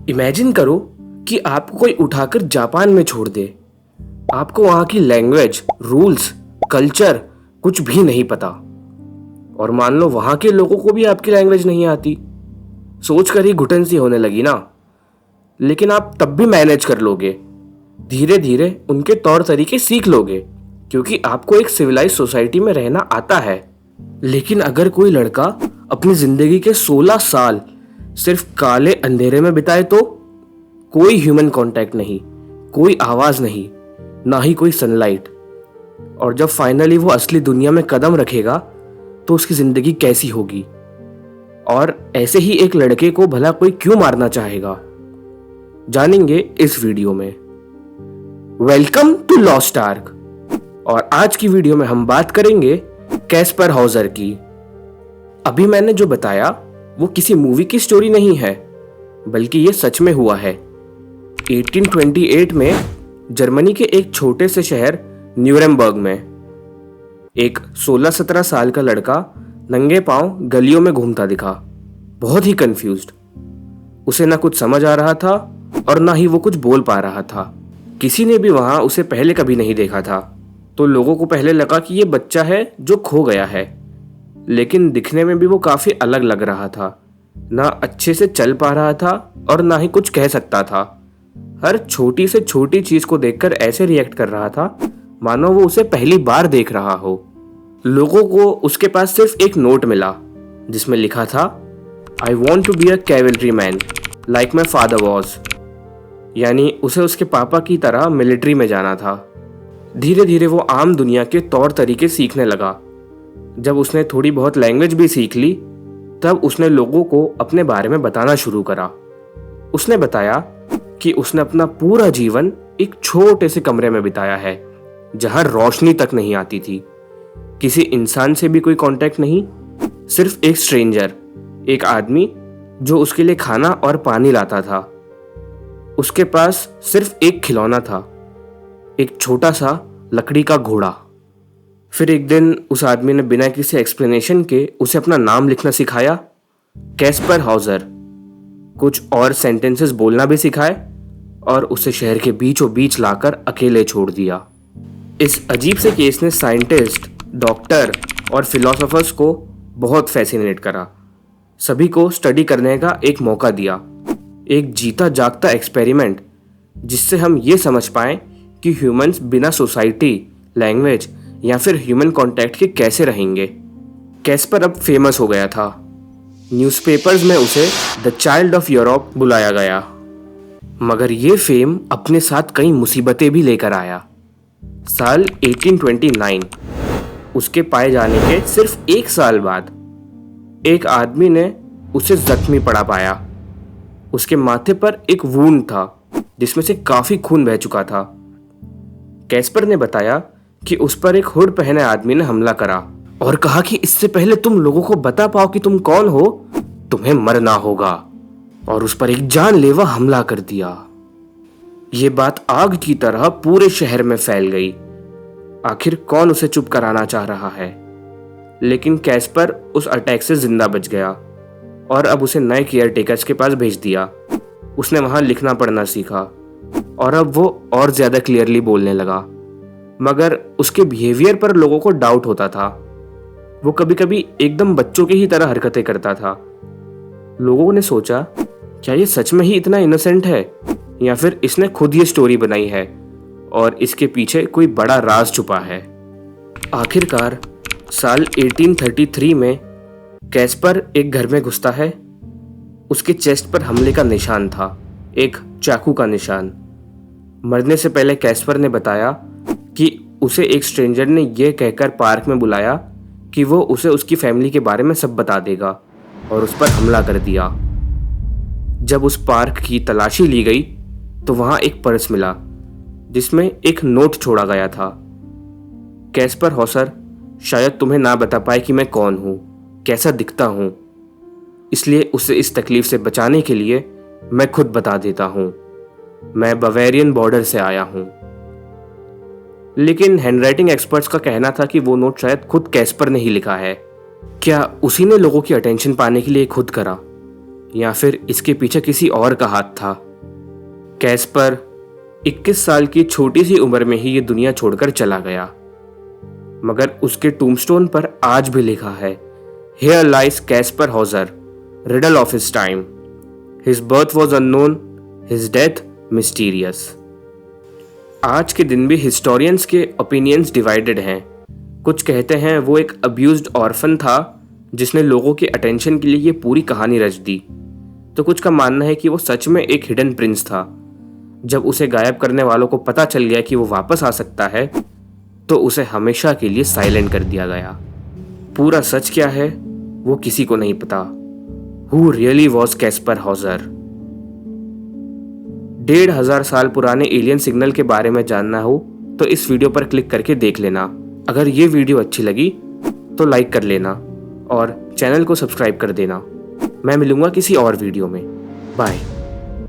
Imagine करो कि आपको कोई उठाकर जापान में छोड़ दे। आपको वहाँ की लैंग्वेज, रूल्स, कल्चर कुछ भी नहीं पता। और मान लो वहाँ के लोगों को भी आपकी लैंग्वेज नहीं आती। सोचकर ही घुटन सी होने लगी ना। लेकिन आप तब भी मैनेज कर लोगे। धीरे धीरे उनके तौर तरीके सीख लोगे, क्योंकि आपको एक सिविलाइज सोसाइटी में रहना आता है। लेकिन अगर कोई लड़का अपनी जिंदगी के 16 साल सिर्फ काले अंधेरे में बिताए तो कोई ह्यूमन कांटेक्ट नहीं, कोई आवाज नहीं, ना ही कोई सनलाइट। और जब फाइनली वो असली दुनिया में कदम रखेगा तो उसकी जिंदगी कैसी होगी। और ऐसे ही एक लड़के को भला कोई क्यों मारना चाहेगा, जानेंगे इस वीडियो में। Welcome to Lost Ark. और आज की वीडियो में हम बात करेंगे कैस्पर हाउजर की। अभी मैंने जो बताया वो किसी मूवी की स्टोरी नहीं है, बल्कि ये सच में हुआ है। 1828 में जर्मनी के एक छोटे से शहर न्यूरेमबर्ग में एक 16-17 साल का लड़का नंगे पांव गलियों में घूमता दिखा, बहुत ही कंफ्यूज्ड। उसे ना कुछ समझ आ रहा था और ना ही वो कुछ बोल पा रहा था। किसी ने भी वहां उसे पहले कभी नहीं देखा था, तो लोगों को पहले लगा कि ये बच्चा है जो खो गया है। लेकिन दिखने में भी वो काफी अलग लग रहा था। ना अच्छे से चल पा रहा था और ना ही कुछ कह सकता था। हर छोटी से छोटी चीज को देखकर ऐसे रिएक्ट कर रहा था मानो वो उसे पहली बार देख रहा हो। लोगों को उसके पास सिर्फ एक नोट मिला जिसमें लिखा था, I want to be a cavalry man like my father was. यानी उसे उसके पापा की तरह मिलिट्री में जाना था। धीरे धीरे वो आम दुनिया के तौर तरीके सीखने लगा। जब उसने थोड़ी बहुत लैंग्वेज भी सीख ली, तब उसने लोगों को अपने बारे में बताना शुरू करा। उसने बताया कि उसने अपना पूरा जीवन एक छोटे से कमरे में बिताया है, जहां रोशनी तक नहीं आती थी। किसी इंसान से भी कोई कांटेक्ट नहीं, सिर्फ एक स्ट्रेंजर, एक आदमी जो उसके लिए खाना और पानी लाता था। उसके पास सिर्फ एक खिलौना था, एक छोटा सा लकड़ी का घोड़ा। फिर एक दिन उस आदमी ने बिना किसी एक्सप्लेनेशन के उसे अपना नाम लिखना सिखाया, कैस्पर हाउजर। कुछ और सेंटेंसेस बोलना भी सिखाए और उसे शहर के बीचों बीच लाकर अकेले छोड़ दिया। इस अजीब से केस ने साइंटिस्ट, डॉक्टर और फिलोसोफर्स को बहुत फैसिनेट करा। सभी को स्टडी करने का एक मौका दिया, एक जीता जागता एक्सपेरिमेंट जिससे हम ये समझ पाएं कि ह्यूमंस बिना सोसाइटी, लैंग्वेज या फिर ह्यूमन कांटेक्ट के कैसे रहेंगे। कैस्पर अब फेमस हो गया था। न्यूज़पेपर्स में उसे द चाइल्ड ऑफ यूरोप बुलाया गया। मगर ये फेम अपने साथ कई मुसीबतें भी लेकर आया। साल 1829, उसके पाए जाने के सिर्फ एक साल बाद एक आदमी ने उसे जख्मी पड़ा पाया। उसके माथे पर एक वूंड था जिसमें से काफी खून बह चुका था। कैस्पर ने बताया कि उस पर एक हुड पहने आदमी ने हमला करा और कहा कि इससे पहले तुम लोगों को बता पाओ कि तुम कौन हो, तुम्हें मरना होगा। और उस पर एक जानलेवा हमला कर दिया। ये बात आग की तरह पूरे शहर में फैल गई। आखिर कौन उसे चुप कराना चाह रहा है। लेकिन कैस्पर उस अटैक से जिंदा बच गया और अब उसे नए केयर टेकर्स के पास भेज दिया। उसने वहां लिखना पढ़ना सीखा और अब वो और ज्यादा क्लियरली बोलने लगा। मगर उसके बिहेवियर पर लोगों को डाउट होता था। वो कभी कभी एकदम बच्चों की ही तरह हरकतें करता था। लोगों ने सोचा, क्या ये सच में ही इतना इनोसेंट है या फिर इसने खुद ये स्टोरी बनाई है और इसके पीछे कोई बड़ा राज छुपा है। आखिरकार साल 1833 में कैस्पर एक घर में घुसता है। उसके चेस्ट पर हमले का निशान था, एक चाकू का निशान। मरने से पहले कैस्पर ने बताया कि उसे एक स्ट्रेंजर ने यह कहकर पार्क में बुलाया कि वो उसे उसकी फैमिली के बारे में सब बता देगा, और उस पर हमला कर दिया। जब उस पार्क की तलाशी ली गई तो वहां एक पर्स मिला जिसमें एक नोट छोड़ा गया था। कैस्पर हाउजर शायद तुम्हें ना बता पाए कि मैं कौन हूं, कैसा दिखता हूं, इसलिए उसे इस तकलीफ से बचाने के लिए मैं खुद बता देता हूं, मैं बवेरियन बॉर्डर से आया हूं। लेकिन हैंडराइटिंग एक्सपर्ट्स का कहना था कि वो नोट शायद खुद कैस्पर ने ही लिखा है। क्या उसी ने लोगों की अटेंशन पाने के लिए खुद करा? या फिर इसके पीछे किसी और का हाथ था। कैस्पर 21 साल की छोटी सी उम्र में ही ये दुनिया छोड़कर चला गया, मगर उसके टूमस्टोन पर आज भी लिखा है, Here lies Caspar Hauser, riddle of his time. His birth was unknown, his death mysterious. आज के दिन भी हिस्टोरियंस के ओपिनियंस डिवाइडेड हैं। कुछ कहते हैं वो एक अब्यूज्ड ऑर्फन था जिसने लोगों के अटेंशन के लिए ये पूरी कहानी रच दी, तो कुछ का मानना है कि वो सच में एक हिडन प्रिंस था। जब उसे गायब करने वालों को पता चल गया कि वो वापस आ सकता है, तो उसे हमेशा के लिए साइलेंट कर दिया गया। पूरा सच क्या है वो किसी को नहीं पता। Who really was Kaspar Hauser? 1500 साल पुराने एलियन सिग्नल के बारे में जानना हो तो इस वीडियो पर क्लिक करके देख लेना। अगर ये वीडियो अच्छी लगी तो लाइक कर लेना और चैनल को सब्सक्राइब कर देना। मैं मिलूंगा किसी और वीडियो में। बाय।